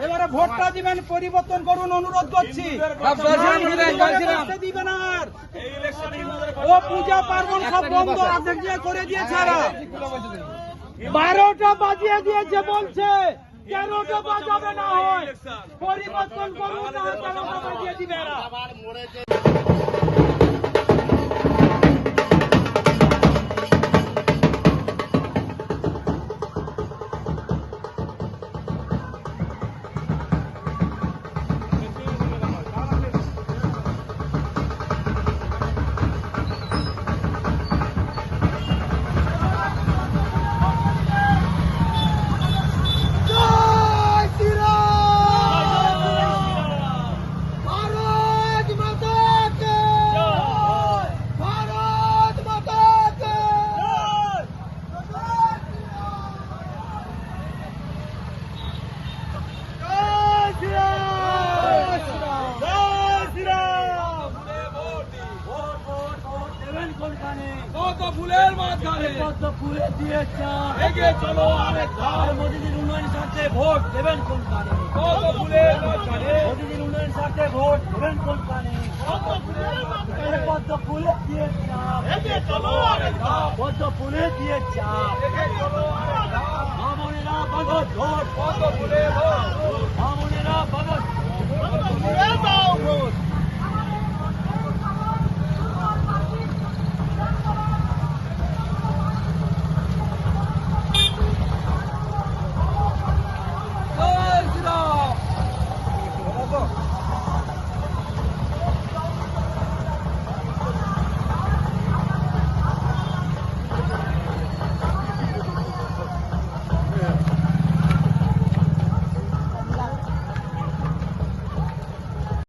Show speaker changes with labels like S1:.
S1: এবারে ভোটটা দিবেন, পরিবর্তন করুন অনুরোধ করছি। দিবেন আর ও পূজা পার্বণ সব বন্ধ অর্ধেক দিয়ে করে দিয়েছে। 12টা বাজিয়ে দিয়েছে, বলছে 13টা বাজাবে না হয় পরিবর্তন করুন, না 13টা বাজিয়ে দিবে এরা। ফুলের মাঝখানে ফুলে দিয়ে এগিয়ে চলো আরেক ধাপ। মোদীজির উন্নয়ন স্বার্থে ভোট দেবেন কোনখানে? ফুলের মাঝখানে মোদীজির উন্নয়ন স্বার্থে ভোট দেবেন কোনখানে? পদ্ম ফুলে দিয়ে এগিয়ে চলো আরেক ধাপ। পদ্ম ফুলে দিয়ে মামনেরা বাগত ভোট, পদ্ম ফুলে ভোট, মামনেরা বাগত ভোট।